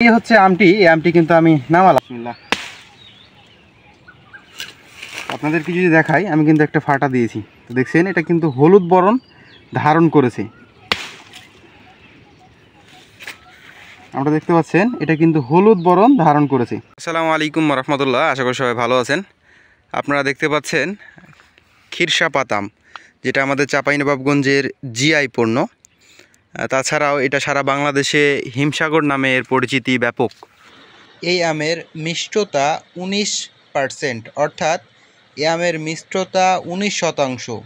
এই হচ্ছে আমটি, এই আমটি কিন্তু আমি নামালাম। আপনাদেরকে যদি দেখাই, আমি কিন্তু একটা ফাটা দিয়েছি, তো দেখছেন এটা কিন্তু হলুদ বরণ ধারণ করেছে। আপনারা দেখতে পাচ্ছেন এটা কিন্তু হলুদ বরণ ধারণ করেছে। আসসালামু আলাইকুম রহমতুল্লাহ, আশা করি সবাই ভালো আছেন। আপনারা দেখতে পাচ্ছেন ক্ষীরসাপাত আম, যেটা আমাদের চাঁপাইনবাবগঞ্জের জিআই পণ্য। তাছাড়াও এটা সারা বাংলাদেশে হিমসাগর নামে এর পরিচিতি ব্যাপক। এই আমের মিষ্টতা 19%, অর্থাৎ এই আমের মিষ্টতা 19%।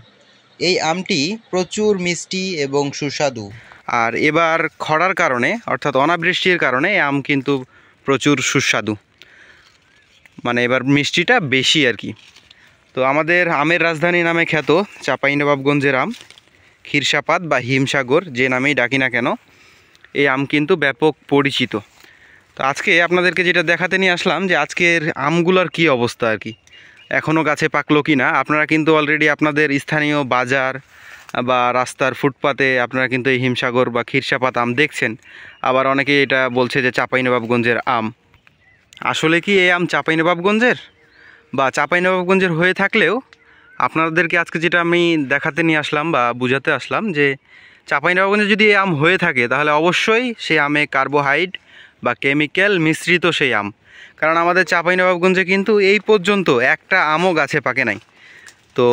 এই আমটি প্রচুর মিষ্টি এবং সুস্বাদু। আর এবার খরার কারণে অর্থাৎ অনাবৃষ্টির কারণে আম কিন্তু প্রচুর সুস্বাদু, মানে এবার মিষ্টিটা বেশি আর কি। তো আমাদের আমের রাজধানী নামে খ্যাত চাঁপাইনবাবগঞ্জের আম ক্ষীরসাপাত বা হিমসাগর, যে নামেই ডাকি না কেন, এই আম কিন্তু ব্যাপক পরিচিত। তো আজকে আপনাদেরকে যেটা দেখাতে নিয়ে আসলাম যে আজকের আমগুলোর কি অবস্থা আর কি, এখনও গাছে পাকলো কি না। আপনারা কিন্তু অলরেডি আপনাদের স্থানীয় বাজার বা রাস্তার ফুটপাতে আপনারা কিন্তু এই হিমসাগর বা ক্ষীরসাপাত আম দেখছেন। আবার অনেকে এটা বলছে যে চাঁপাইনবাবগঞ্জের আম। আসলে কি এই আম চাঁপাইনবাবগঞ্জের বা চাঁপাইনবাবগঞ্জের হয়ে থাকলেও আপনাদেরকে আজকে যেটা আমি দেখাতে নিয়ে আসলাম বা বুঝাতে আসলাম যে চাঁপাইনবাবগঞ্জে যদি এই আম হয়ে থাকে তাহলে অবশ্যই সেই আমে কার্বোহাইড্রেট বা কেমিক্যাল মিশ্রিত সেই আম। কারণ আমাদের চাঁপাইনবাবগঞ্জে কিন্তু এই পর্যন্ত একটা আমও গাছে পাকে নাই। তো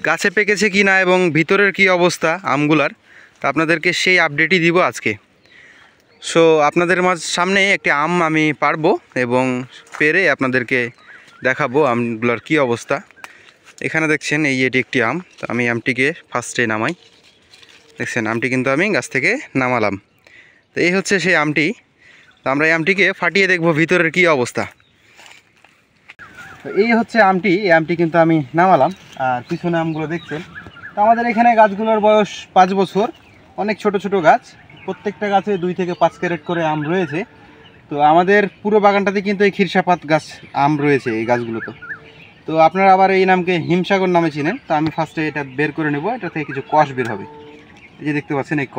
গাছে পেকেছে কি না এবং ভিতরের কি অবস্থা আমগুলার, তা আপনাদেরকে সেই আপডেটই দিব আজকে। সো আপনাদের সামনে একটি আম আমি পারবো এবং পেরে আপনাদেরকে দেখাবো আমগুলোর কি অবস্থা। এখানে দেখছেন এটি একটি আম, তো আমি আমটিকে ফার্স্টে নামাই। দেখছেন আমটি কিন্তু আমি গাছ থেকে নামালাম। তো এই হচ্ছে সেই আমটি। তো আমরা এই আমটিকে ফাটিয়ে দেখব ভিতরের কি অবস্থা। তো এই হচ্ছে আমটি, এই আমটি কিন্তু আমি নামালাম। আর পিছনে আমগুলো দেখছেন। তো আমাদের এখানে গাছগুলোর বয়স 5 বছর, অনেক ছোট ছোট গাছ, প্রত্যেকটা গাছে 2 থেকে 5 ক্যারেট করে আম রয়েছে। তো আমাদের পুরো বাগানটাতে কিন্তু এই ক্ষীরসাপাত গাছ আম রয়েছে এই গাছগুলোতে। তো আপনারা আবার এই নামকে হিমসাগর নামে চিনেন। তো আমি ফার্স্টে এটা বের করে নেব, এটা থেকে কিছু কষ বের হবে। এই যে দেখতে পাচ্ছেন এই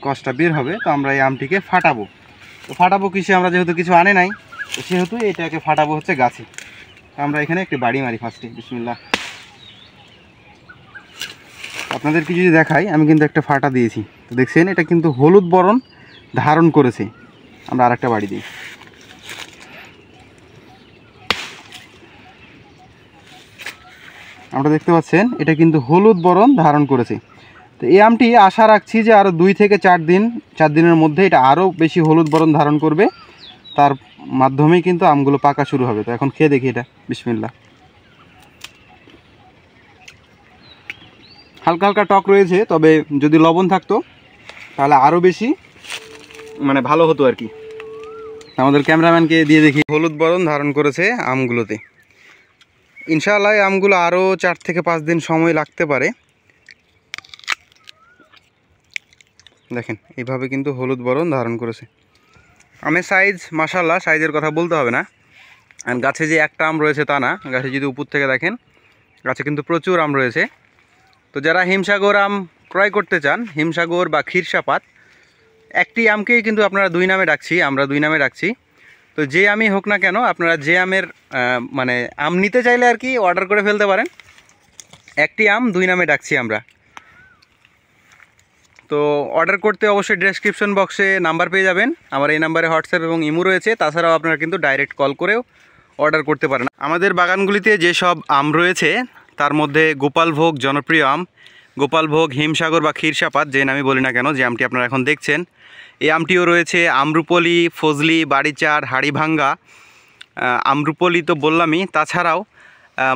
কষটা বের হবে। তো আমরা এই আমটিকে ফাটাবো। তো ফাটাবো কিসে, আমরা যেহেতু কিছু আনে নাই, তো সেহেতু এটাকে ফাটাবো হচ্ছে গাছে। আমরা এখানে একটি বাড়ি মারি ফার্স্টে, বিসমিল্লাহ। আপনাদেরকে যদি দেখাই, আমি কিন্তু একটা ফাটা দিয়েছি, তো দেখছেন এটা কিন্তু হলুদ বরণ ধারণ করেছে। আমরা আরেকটা বাড়ি দিই। আমরা দেখতে পাচ্ছেন এটা কিন্তু হলুদ বরণ ধারণ করেছে। তো এই আমটি আশা রাখছি যে আরও 2 থেকে 4 দিনের মধ্যে এটা আরও বেশি হলুদ বরণ ধারণ করবে, তার মাধ্যমেই কিন্তু আমগুলো পাকা শুরু হবে। তো এখন খেয়ে দেখি এটা, বিসমিল্লাহ। হালকা হালকা টক রয়েছে, তবে যদি লবণ থাকতো তাহলে আরও বেশি মানে ভালো হতো আর কি। আমাদের ক্যামেরাম্যানকে দিয়ে দেখি। হলুদ বরণ ধারণ করেছে আমগুলোতে। ইনশাআল্লাহ আমগুলো আরও 4 থেকে 5 দিন সময় লাগতে পারে। দেখেন এইভাবে কিন্তু হলুদ বরণ ধারণ করেছে। আমের সাইজ মাশাআল্লাহ, সাইজের কথা বলতে হবে না। আর গাছে যে একটা আম রয়েছে তা না, গাছে যদি উপর থেকে দেখেন গাছে কিন্তু প্রচুর আম রয়েছে। তো যারা হিমসাগর আম ক্রয় করতে চান, হিমসাগর বা ক্ষীরসাপাত, একটি আমকেই কিন্তু আপনারা 2 নামে ডাকছি, আমরা 2 নামে ডাকছি। তো যে আমই হোক না কেন, আপনারা যে আমের মানে আম নিতে চাইলে আর কি অর্ডার করে ফেলতে পারেন। একটি আম 2 নামে ডাকছি আমরা। তো অর্ডার করতে অবশ্যই ডেসক্রিপশন বক্সে নাম্বার পেয়ে যাবেন। আমার এই নাম্বারে হোয়াটসঅ্যাপ এবং ইমো রয়েছে। তাছাড়াও আপনারা কিন্তু ডাইরেক্ট কল করেও অর্ডার করতে পারেন। আমাদের বাগানগুলিতে যেসব আম রয়েছে তার মধ্যে গোপালভোগ জনপ্রিয় আম। গোপালভোগ, হিমসাগর বা ক্ষীরসাপাত, যে নামই বলি না কেন, যে আমটি আপনারা এখন দেখছেন, এই আমটিও রয়েছে। আম্রপলি, ফজলি, বাড়িচার, হাড়িভাঙ্গা, আম্রপলি তো বললামই। তাছাড়াও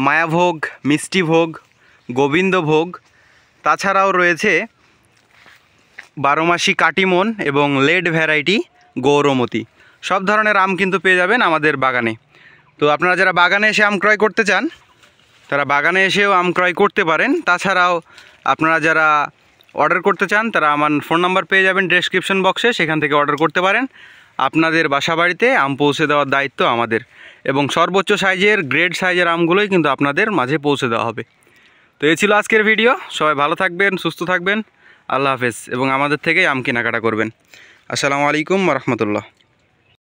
মায়াভোগ, মিষ্টিভোগ, গোবিন্দভোগ, তাছাড়াও রয়েছে 12 মাসি কাটিমন এবং লেড ভ্যারাইটি গৌরমতি। সব ধরনের আম কিন্তু পেয়ে যাবেন আমাদের বাগানে। তো আপনারা যারা বাগানে এসে আম ক্রয় করতে চান তারা বাগানে এসেও আম ক্রয় করতে পারেন। তাছাড়াও আপনারা যারা অর্ডার করতে চান তারা আমার ফোন নাম্বার পেয়ে যাবেন ডেসক্রিপশন বক্সে, সেখান থেকে অর্ডার করতে পারেন। আপনাদের বাসা বাড়িতে আম পৌঁছে দেওয়ার দায়িত্ব আমাদের, এবং সর্বোচ্চ সাইজের গ্রেড সাইজের আমগুলোই কিন্তু আপনাদের মাঝে পৌঁছে দেওয়া হবে। তো এই ছিল আজকের ভিডিও। সবাই ভালো থাকবেন, সুস্থ থাকবেন, আল্লাহ হাফেজ, এবং আমাদের থেকেই আম কেনাকাটা করবেন। আসসালামু আলাইকুম রহমতুল্লাহ।